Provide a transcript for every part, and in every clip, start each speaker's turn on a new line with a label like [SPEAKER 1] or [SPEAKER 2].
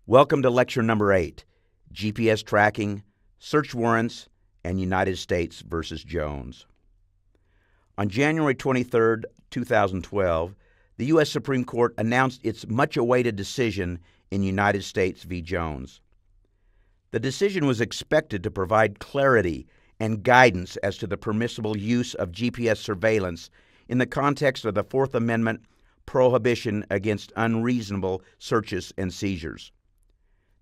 [SPEAKER 1] Welcome to lecture number 8, GPS Tracking, Search Warrants, and United States versus Jones. On January 23, 2012, the U.S. Supreme Court announced its much-awaited decision in United States v. Jones. The decision was expected to provide clarity and guidance as to the permissible use of GPS surveillance in the context of the Fourth Amendment prohibition against unreasonable searches and seizures.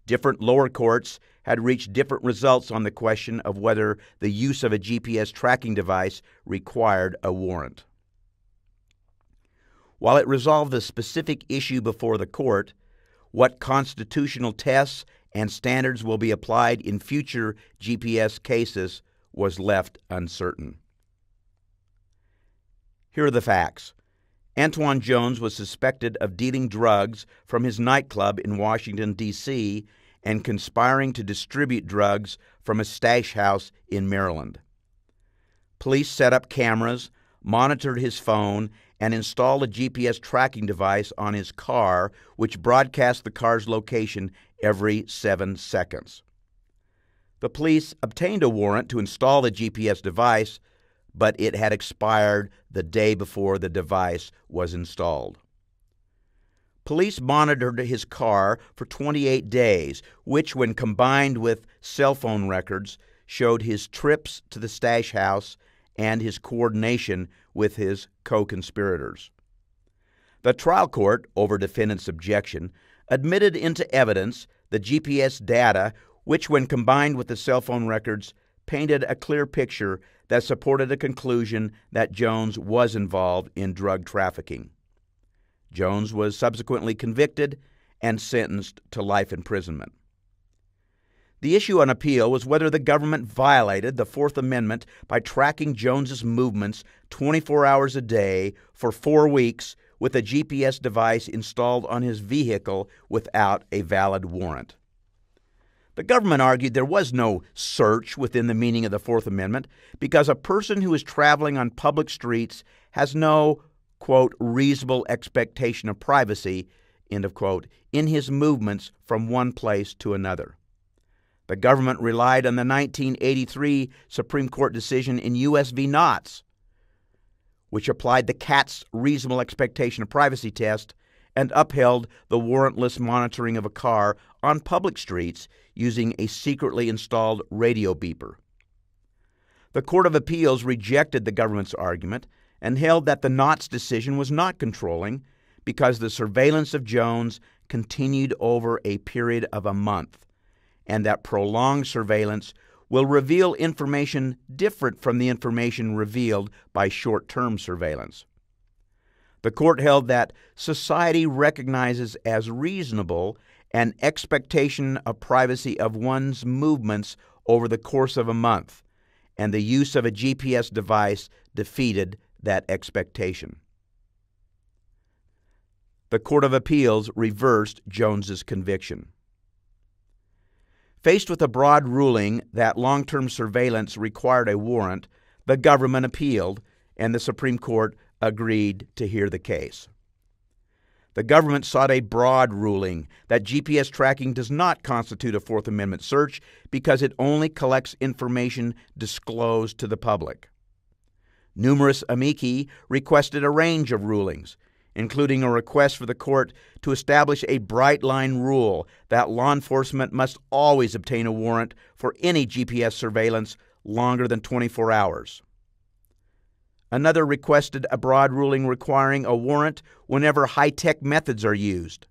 [SPEAKER 1] Different lower courts had reached different results on the question of whether the use of a GPS tracking device required a warrant. While it resolved the specific issue before the court, what constitutional tests and standards will be applied in future GPS cases was left uncertain. Here are the facts. Antwan Jones was suspected of dealing drugs from his nightclub in Washington, D.C., and conspiring to distribute drugs from a stash house in Maryland. Police set up cameras, monitored his phone, and installed a GPS tracking device on his car, which broadcast the car's location every 7 seconds. The police obtained a warrant to install the GPS device, but it had expired the day before the device was installed. Police monitored his car for 28 days, which, when combined with cell phone records, showed his trips to the stash house and his coordination with his co-conspirators. The trial court, over defendant's objection, admitted into evidence the GPS data, which, when combined with the cell phone records, painted a clear picture that supported a conclusion that Jones was involved in drug trafficking. Jones was subsequently convicted and sentenced to life imprisonment. The issue on appeal was whether the government violated the Fourth Amendment by tracking Jones's movements 24 hours a day for 4 weeks with a GPS device installed on his vehicle without a valid warrant. The government argued there was no search within the meaning of the Fourth Amendment because a person who is traveling on public streets has no, quote, reasonable expectation of privacy, end of quote, in his movements from one place to another. The government relied on the 1983 Supreme Court decision in U.S. v. Knotts, which applied the Katz reasonable expectation of privacy test and upheld the warrantless monitoring of a car on public streets using a secretly installed radio beeper. The Court of Appeals rejected the government's argument and held that the Knotts decision was not controlling because the surveillance of Jones continued over a period of a month, and that prolonged surveillance will reveal information different from the information revealed by short-term surveillance. The court held that society recognizes as reasonable an expectation of privacy of one's movements over the course of a month, and the use of a GPS device defeated that expectation. The Court of Appeals reversed Jones's conviction. Faced with a broad ruling that long-term surveillance required a warrant, the government appealed, and the Supreme Court agreed to hear the case. The government sought a broad ruling that GPS tracking does not constitute a Fourth Amendment search because it only collects information disclosed to the public. Numerous amici requested a range of rulings, including a request for the court to establish a bright-line rule that law enforcement must always obtain a warrant for any GPS surveillance longer than 24 hours. Another requested a broad ruling requiring a warrant whenever high-tech methods are used.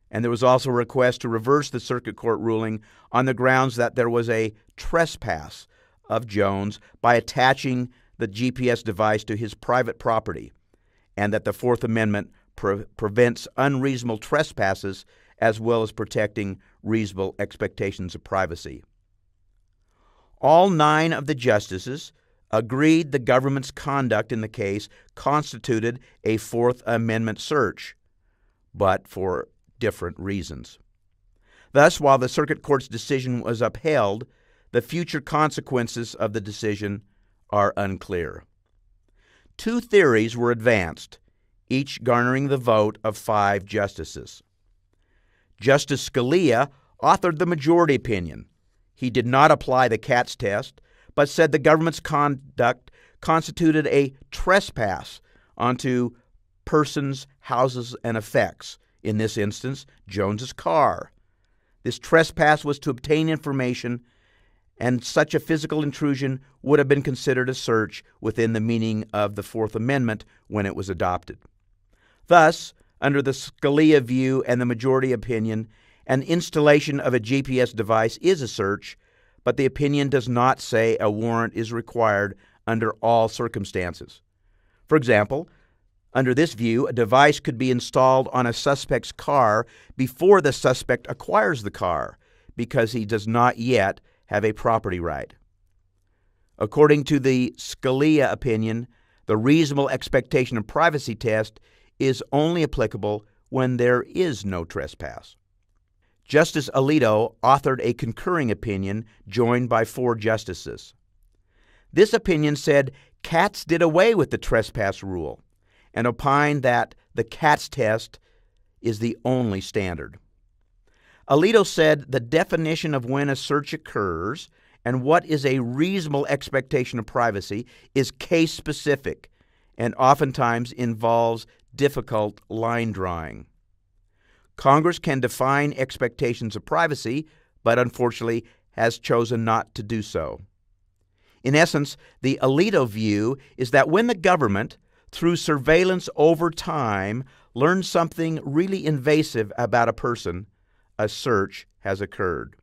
[SPEAKER 1] And there was also a request to reverse the circuit court ruling on the grounds that there was a trespass of Jones by attaching the GPS device to his private property, and that the Fourth Amendment prevents unreasonable trespasses as well as protecting reasonable expectations of privacy. All 9 of the justices agreed the government's conduct in the case constituted a Fourth Amendment search, but for different reasons. Thus, while the circuit court's decision was upheld, the future consequences of the decision are unclear. 2 theories were advanced, each garnering the vote of 5 justices. Justice Scalia authored the majority opinion. He did not apply the Katz test, but said the government's conduct constituted a trespass onto persons, houses, and effects, in this instance, Jones's car. This trespass was to obtain information, and such a physical intrusion would have been considered a search within the meaning of the Fourth Amendment when it was adopted. Thus, under the Scalia view and the majority opinion, an installation of a GPS device is a search, but the opinion does not say a warrant is required under all circumstances. For example, under this view, a device could be installed on a suspect's car before the suspect acquires the car, because he does not yet have a property right. According to the Scalia opinion, the reasonable expectation of privacy test is only applicable when there is no trespass. Justice Alito authored a concurring opinion joined by 4 justices. This opinion said Katz did away with the trespass rule and opined that the Katz test is the only standard. Alito said the definition of when a search occurs and what is a reasonable expectation of privacy is case-specific and oftentimes involves difficult line drawing. Congress can define expectations of privacy, but unfortunately has chosen not to do so. In essence, the Alito view is that when the government, through surveillance over time, learns something really invasive about a person, a search has occurred.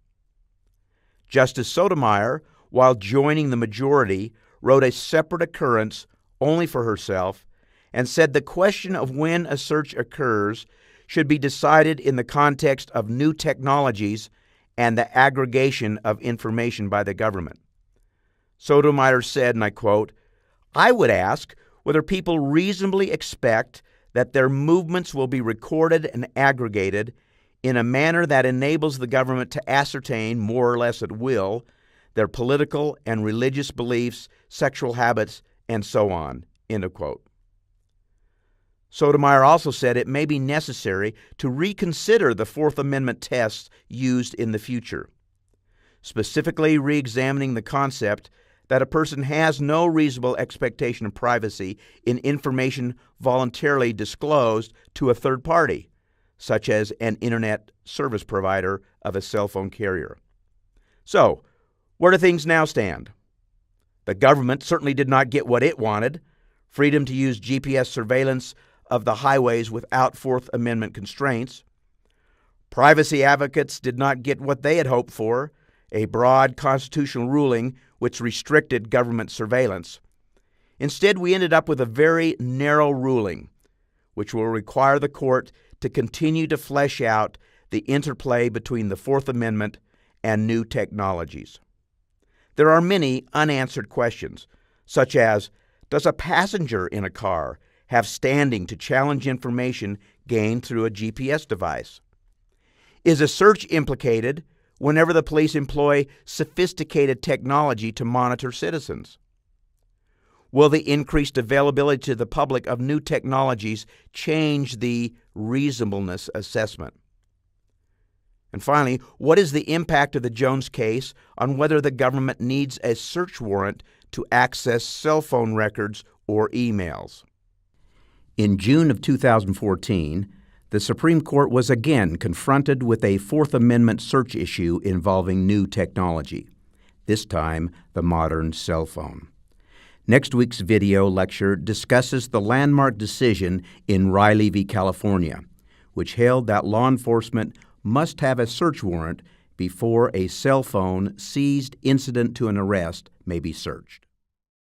[SPEAKER 1] Justice Sotomayor, while joining the majority, wrote a separate occurrence only for herself and said the question of when a search occurs should be decided in the context of new technologies and the aggregation of information by the government. Sotomayor said, and I quote, "I would ask whether people reasonably expect that their movements will be recorded and aggregated in a manner that enables the government to ascertain, more or less at will, their political and religious beliefs, sexual habits, and so on." End of quote. Sotomayor also said it may be necessary to reconsider the Fourth Amendment tests used in the future, specifically re-examining the concept that a person has no reasonable expectation of privacy in information voluntarily disclosed to a third party, such as an internet service provider of a cell phone carrier. So, where do things now stand? The government certainly did not get what it wanted, freedom to use GPS surveillance of the highways without Fourth Amendment constraints. Privacy advocates did not get what they had hoped for, a broad constitutional ruling which restricted government surveillance. Instead, we ended up with a very narrow ruling, which will require the court to continue to flesh out the interplay between the Fourth Amendment and new technologies. There are many unanswered questions, such as, does a passenger in a car have standing to challenge information gained through a GPS device? Is a search implicated whenever the police employ sophisticated technology to monitor citizens? Will the increased availability to the public of new technologies change the reasonableness assessment? And finally, what is the impact of the Jones case on whether the government needs a search warrant to access cell phone records or emails? In June of 2014, the Supreme Court was again confronted with a Fourth Amendment search issue involving new technology, this time the modern cell phone. Next week's video lecture discusses the landmark decision in Riley v. California, which held that law enforcement must have a search warrant before a cell phone seized incident to an arrest may be searched.